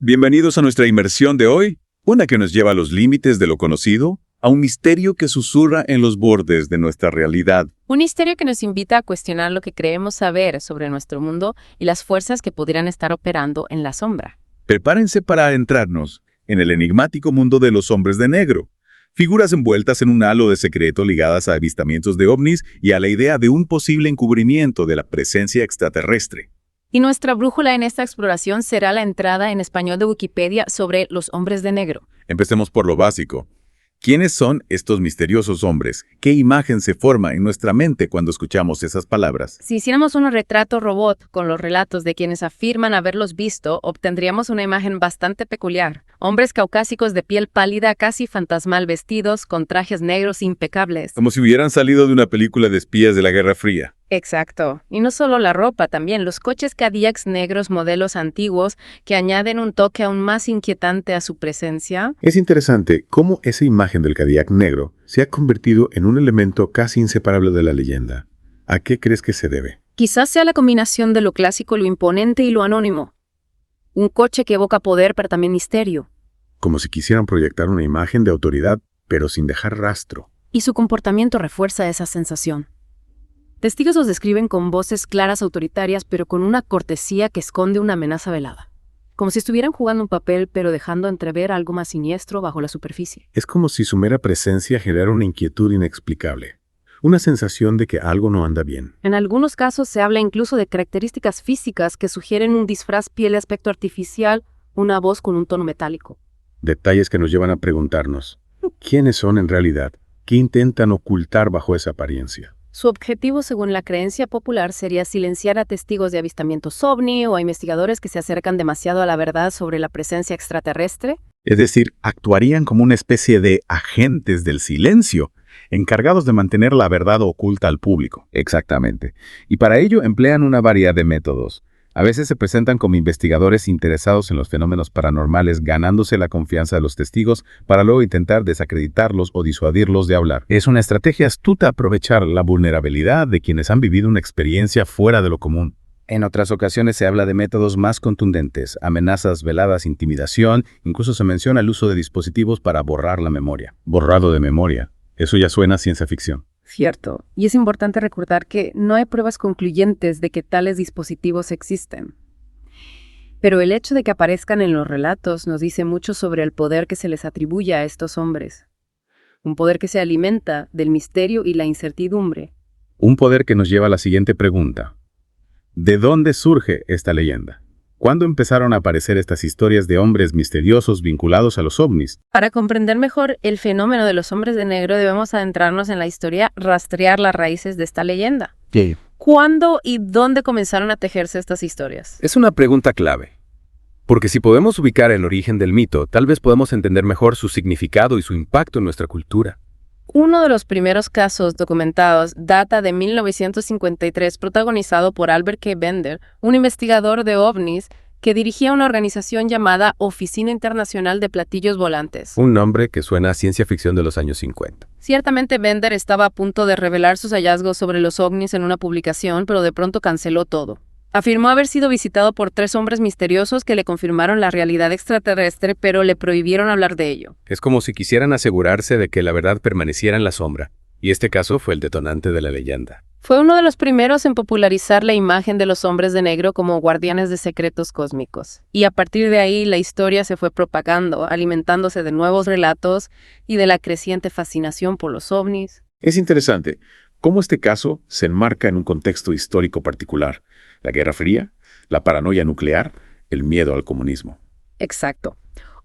Bienvenidos a nuestra inmersión de hoy, una que nos lleva a los límites de lo conocido, a un misterio que susurra en los bordes de nuestra realidad. Un misterio que nos invita a cuestionar lo que creemos saber sobre nuestro mundo y las fuerzas que podrían estar operando en la sombra. Prepárense para adentrarnos en el enigmático mundo de los hombres de negro, figuras envueltas en un halo de secreto ligadas a avistamientos de ovnis y a la idea de un posible encubrimiento de la presencia extraterrestre. Y nuestra brújula en esta exploración será la entrada en español de Wikipedia sobre los hombres de negro. Empecemos por lo básico. ¿Quiénes son estos misteriosos hombres? ¿Qué imagen se forma en nuestra mente cuando escuchamos esas palabras? Si hiciéramos un retrato robot con los relatos de quienes afirman haberlos visto, obtendríamos una imagen bastante peculiar. Hombres caucásicos de piel pálida, casi fantasmal, vestidos con trajes negros impecables. Como si hubieran salido de una película de espías de la Guerra Fría. Exacto. Y no solo la ropa, también los coches Cadillacs negros modelos antiguos que añaden un toque aún más inquietante a su presencia. Es interesante cómo esa imagen del Cadillac negro se ha convertido en un elemento casi inseparable de la leyenda. ¿A qué crees que se debe? Quizás sea la combinación de lo clásico, lo imponente y lo anónimo. Un coche que evoca poder, pero también misterio. Como si quisieran proyectar una imagen de autoridad, pero sin dejar rastro. Y su comportamiento refuerza esa sensación. Testigos los describen con voces claras autoritarias, pero con una cortesía que esconde una amenaza velada. Como si estuvieran jugando un papel, pero dejando entrever algo más siniestro bajo la superficie. Es como si su mera presencia generara una inquietud inexplicable. Una sensación de que algo no anda bien. En algunos casos se habla incluso de características físicas que sugieren un disfraz piel de aspecto artificial, una voz con un tono metálico. Detalles que nos llevan a preguntarnos, ¿quiénes son en realidad? ¿Qué intentan ocultar bajo esa apariencia? Su objetivo, según la creencia popular, sería silenciar a testigos de avistamientos ovni o a investigadores que se acercan demasiado a la verdad sobre la presencia extraterrestre. Es decir, actuarían como una especie de agentes del silencio, encargados de mantener la verdad oculta al público. Exactamente. Y para ello emplean una variedad de métodos. A veces se presentan como investigadores interesados en los fenómenos paranormales, ganándose la confianza de los testigos para luego intentar desacreditarlos o disuadirlos de hablar. Es una estrategia astuta aprovechar la vulnerabilidad de quienes han vivido una experiencia fuera de lo común. En otras ocasiones se habla de métodos más contundentes, amenazas veladas, intimidación, incluso se menciona el uso de dispositivos para borrar la memoria. Borrado de memoria. Eso ya suena a ciencia ficción. Cierto. Y es importante recordar que no hay pruebas concluyentes de que tales dispositivos existen. Pero el hecho de que aparezcan en los relatos nos dice mucho sobre el poder que se les atribuye a estos hombres. Un poder que se alimenta del misterio y la incertidumbre. Un poder que nos lleva a la siguiente pregunta. ¿De dónde surge esta leyenda? ¿Cuándo empezaron a aparecer estas historias de hombres misteriosos vinculados a los ovnis? Para comprender mejor el fenómeno de los hombres de negro, debemos adentrarnos en la historia, rastrear las raíces de esta leyenda. Sí. ¿Cuándo y dónde comenzaron a tejerse estas historias? Es una pregunta clave. Porque si podemos ubicar el origen del mito, tal vez podemos entender mejor su significado y su impacto en nuestra cultura. Uno de los primeros casos documentados data de 1953, protagonizado por Albert K. Bender, un investigador de ovnis que dirigía una organización llamada Oficina Internacional de Platillos Volantes. Un nombre que suena a ciencia ficción de los años 50. Ciertamente Bender estaba a punto de revelar sus hallazgos sobre los ovnis en una publicación, pero de pronto canceló todo. Afirmó haber sido visitado por 3 hombres misteriosos que le confirmaron la realidad extraterrestre, pero le prohibieron hablar de ello. Es como si quisieran asegurarse de que la verdad permaneciera en la sombra, y este caso fue el detonante de la leyenda. Fue uno de los primeros en popularizar la imagen de los hombres de negro como guardianes de secretos cósmicos. Y a partir de ahí la historia se fue propagando, alimentándose de nuevos relatos y de la creciente fascinación por los ovnis. Es interesante cómo este caso se enmarca en un contexto histórico particular. La Guerra Fría, la paranoia nuclear, el miedo al comunismo. Exacto.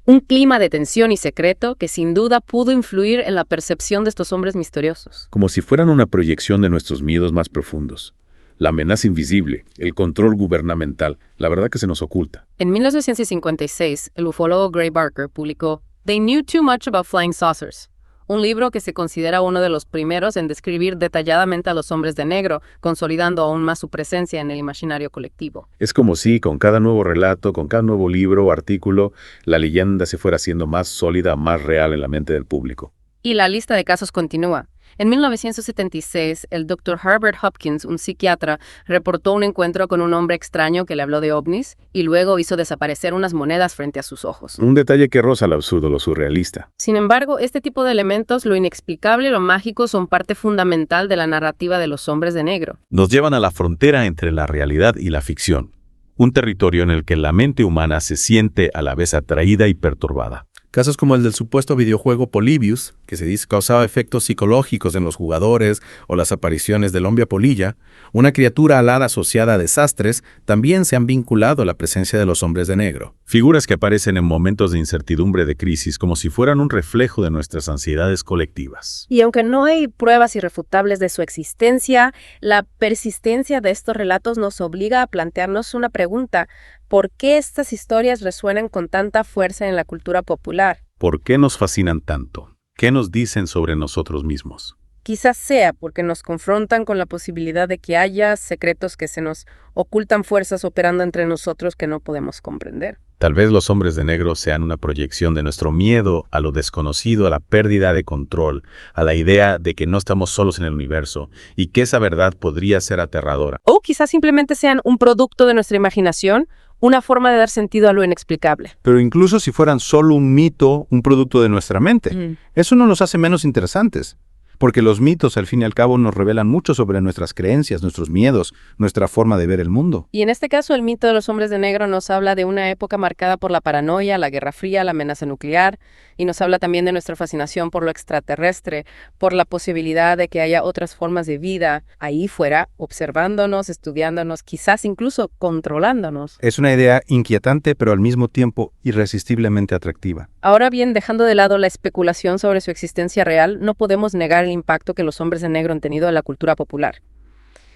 Un clima de tensión y secreto que sin duda pudo influir en la percepción de estos hombres misteriosos. Como si fueran una proyección de nuestros miedos más profundos. La amenaza invisible, el control gubernamental, la verdad que se nos oculta. En 1956, el ufólogo Gray Barker publicó They Knew Too Much About Flying Saucers, un libro que se considera uno de los primeros en describir detalladamente a los hombres de negro, consolidando aún más su presencia en el imaginario colectivo. Es como si con cada nuevo relato, con cada nuevo libro o artículo, la leyenda se fuera haciendo más sólida, más real en la mente del público. Y la lista de casos continúa. En 1976, el Dr. Herbert Hopkins, un psiquiatra, reportó un encuentro con un hombre extraño que le habló de ovnis y luego hizo desaparecer unas monedas frente a sus ojos. Un detalle que roza lo absurdo, lo surrealista. Sin embargo, este tipo de elementos, lo inexplicable y lo mágico, son parte fundamental de la narrativa de los hombres de negro. Nos llevan a la frontera entre la realidad y la ficción, un territorio en el que la mente humana se siente a la vez atraída y perturbada. Casos como el del supuesto videojuego Polybius, que se dice causaba efectos psicológicos en los jugadores, o las apariciones del hombre polilla, una criatura alada asociada a desastres, también se han vinculado a la presencia de los hombres de negro. Figuras que aparecen en momentos de incertidumbre de crisis como si fueran un reflejo de nuestras ansiedades colectivas. Y aunque no hay pruebas irrefutables de su existencia, la persistencia de estos relatos nos obliga a plantearnos una pregunta: ¿por qué estas historias resuenan con tanta fuerza en la cultura popular? ¿Por qué nos fascinan tanto? ¿Qué nos dicen sobre nosotros mismos? Quizás sea porque nos confrontan con la posibilidad de que haya secretos que se nos ocultan, fuerzas operando entre nosotros que no podemos comprender. Tal vez los hombres de negro sean una proyección de nuestro miedo a lo desconocido, a la pérdida de control, a la idea de que no estamos solos en el universo y que esa verdad podría ser aterradora. O quizás simplemente sean un producto de nuestra imaginación, una forma de dar sentido a lo inexplicable. Pero incluso si fueran solo un mito, un producto de nuestra mente, eso no los hace menos interesantes. Porque los mitos, al fin y al cabo, nos revelan mucho sobre nuestras creencias, nuestros miedos, nuestra forma de ver el mundo. Y en este caso, el mito de los hombres de negro nos habla de una época marcada por la paranoia, la Guerra Fría, la amenaza nuclear, y nos habla también de nuestra fascinación por lo extraterrestre, por la posibilidad de que haya otras formas de vida ahí fuera, observándonos, estudiándonos, quizás incluso controlándonos. Es una idea inquietante, pero al mismo tiempo irresistiblemente atractiva. Ahora bien, dejando de lado la especulación sobre su existencia real, no podemos negar el impacto que los hombres de negro han tenido en la cultura popular.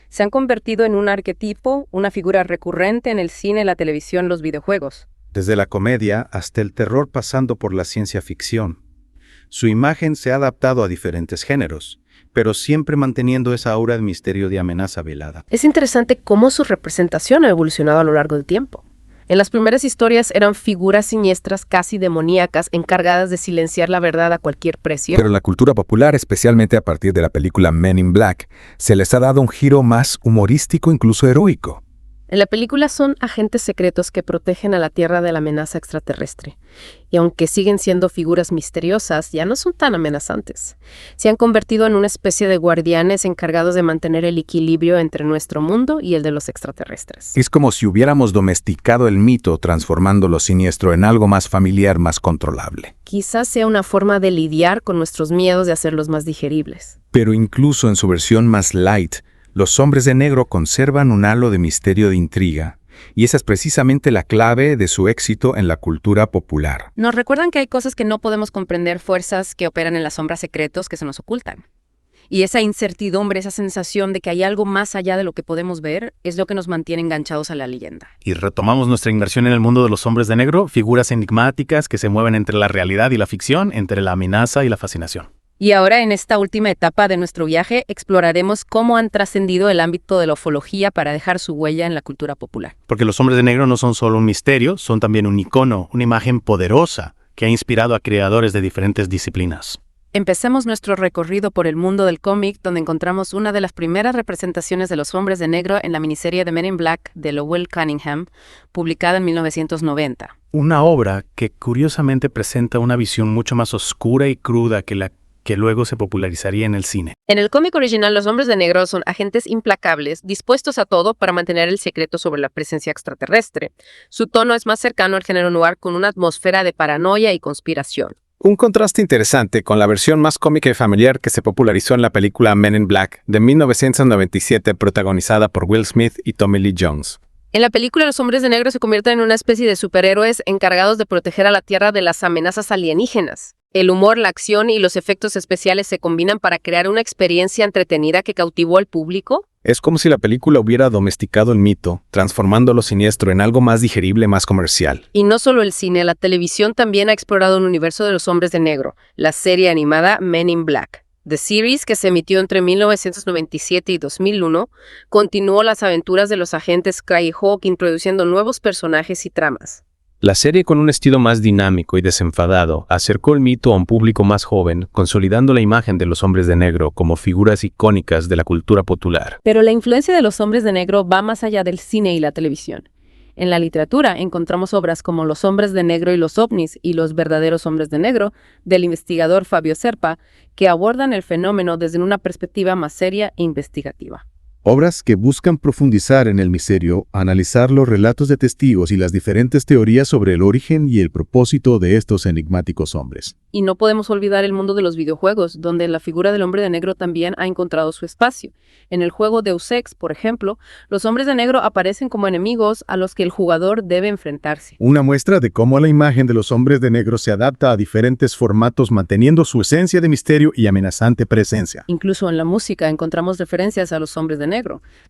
Se han convertido en un arquetipo, una figura recurrente en el cine, la televisión, los videojuegos. Desde la comedia hasta el terror, pasando por la ciencia ficción. Su imagen se ha adaptado a diferentes géneros, pero siempre manteniendo esa aura de misterio, de amenaza velada. Es interesante cómo su representación ha evolucionado a lo largo del tiempo. En las primeras historias eran figuras siniestras, casi demoníacas, encargadas de silenciar la verdad a cualquier precio. Pero en la cultura popular, especialmente a partir de la película Men in Black, se les ha dado un giro más humorístico, incluso heroico. En la película son agentes secretos que protegen a la Tierra de la amenaza extraterrestre. Y aunque siguen siendo figuras misteriosas, ya no son tan amenazantes. Se han convertido en una especie de guardianes encargados de mantener el equilibrio entre nuestro mundo y el de los extraterrestres. Es como si hubiéramos domesticado el mito, transformando lo siniestro en algo más familiar, más controlable. Quizás sea una forma de lidiar con nuestros miedos, de hacerlos más digeribles. Pero incluso en su versión más light, los hombres de negro conservan un halo de misterio, de intriga, y esa es precisamente la clave de su éxito en la cultura popular. Nos recuerdan que hay cosas que no podemos comprender, fuerzas que operan en las sombras, secretos que se nos ocultan. Y esa incertidumbre, esa sensación de que hay algo más allá de lo que podemos ver, es lo que nos mantiene enganchados a la leyenda. Y retomamos nuestra inmersión en el mundo de los hombres de negro, figuras enigmáticas que se mueven entre la realidad y la ficción, entre la amenaza y la fascinación. Y ahora, en esta última etapa de nuestro viaje, exploraremos cómo han trascendido el ámbito de la ufología para dejar su huella en la cultura popular. Porque los hombres de negro no son solo un misterio, son también un icono, una imagen poderosa que ha inspirado a creadores de diferentes disciplinas. Empecemos nuestro recorrido por el mundo del cómic, donde encontramos una de las primeras representaciones de los hombres de negro en la miniserie de Men in Black de Lowell Cunningham, publicada en 1990. Una obra que curiosamente presenta una visión mucho más oscura y cruda que la que luego se popularizaría en el cine. En el cómic original, los hombres de negro son agentes implacables, dispuestos a todo para mantener el secreto sobre la presencia extraterrestre. Su tono es más cercano al género noir, con una atmósfera de paranoia y conspiración. Un contraste interesante con la versión más cómica y familiar que se popularizó en la película Men in Black de 1997, protagonizada por Will Smith y Tommy Lee Jones. En la película, los hombres de negro se convierten en una especie de superhéroes encargados de proteger a la Tierra de las amenazas alienígenas. El humor, la acción y los efectos especiales se combinan para crear una experiencia entretenida que cautivó al público. Es como si la película hubiera domesticado el mito, transformando lo siniestro en algo más digerible, más comercial. Y no solo el cine, la televisión también ha explorado un universo de los hombres de negro, la serie animada Men in Black. The Series, que se emitió entre 1997 y 2001, continuó las aventuras de los agentes Sky y Hawk, introduciendo nuevos personajes y tramas. La serie, con un estilo más dinámico y desenfadado, acercó el mito a un público más joven, consolidando la imagen de los hombres de negro como figuras icónicas de la cultura popular. Pero la influencia de los hombres de negro va más allá del cine y la televisión. En la literatura encontramos obras como Los hombres de negro y los ovnis y Los verdaderos hombres de negro, del investigador Fabio Serpa, que abordan el fenómeno desde una perspectiva más seria e investigativa. Obras que buscan profundizar en el misterio, analizar los relatos de testigos y las diferentes teorías sobre el origen y el propósito de estos enigmáticos hombres. Y no podemos olvidar el mundo de los videojuegos, donde la figura del hombre de negro también ha encontrado su espacio. En el juego Deus Ex, por ejemplo, los hombres de negro aparecen como enemigos a los que el jugador debe enfrentarse. Una muestra de cómo la imagen de los hombres de negro se adapta a diferentes formatos, manteniendo su esencia de misterio y amenazante presencia. Incluso en la música encontramos referencias a los hombres de negro.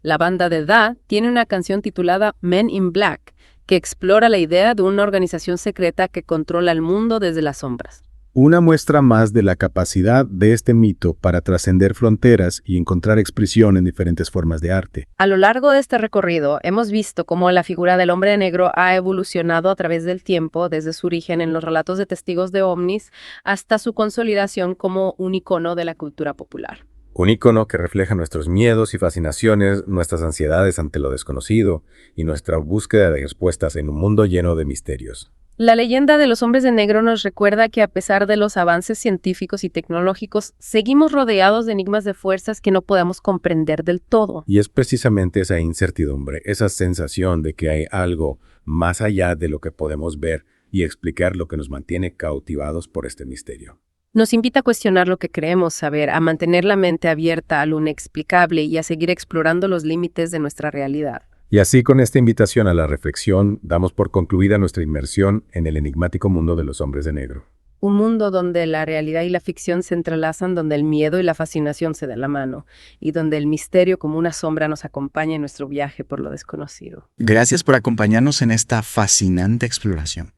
La banda de Da tiene una canción titulada Men in Black, que explora la idea de una organización secreta que controla el mundo desde las sombras. Una muestra más de la capacidad de este mito para trascender fronteras y encontrar expresión en diferentes formas de arte. A lo largo de este recorrido, hemos visto cómo la figura del hombre de negro ha evolucionado a través del tiempo, desde su origen en los relatos de testigos de ovnis hasta su consolidación como un icono de la cultura popular. Un ícono que refleja nuestros miedos y fascinaciones, nuestras ansiedades ante lo desconocido y nuestra búsqueda de respuestas en un mundo lleno de misterios. La leyenda de los hombres de negro nos recuerda que a pesar de los avances científicos y tecnológicos, seguimos rodeados de enigmas de fuerzas que no podemos comprender del todo. Y es precisamente esa incertidumbre, esa sensación de que hay algo más allá de lo que podemos ver y explicar lo que nos mantiene cautivados por este misterio. Nos invita a cuestionar lo que creemos saber, a mantener la mente abierta a lo inexplicable y a seguir explorando los límites de nuestra realidad. Y así, con esta invitación a la reflexión, damos por concluida nuestra inmersión en el enigmático mundo de los hombres de negro. Un mundo donde la realidad y la ficción se entrelazan, donde el miedo y la fascinación se dan la mano, y donde el misterio como una sombra nos acompaña en nuestro viaje por lo desconocido. Gracias por acompañarnos en esta fascinante exploración.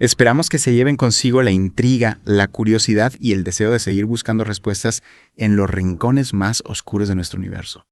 Esperamos que se lleven consigo la intriga, la curiosidad y el deseo de seguir buscando respuestas en los rincones más oscuros de nuestro universo.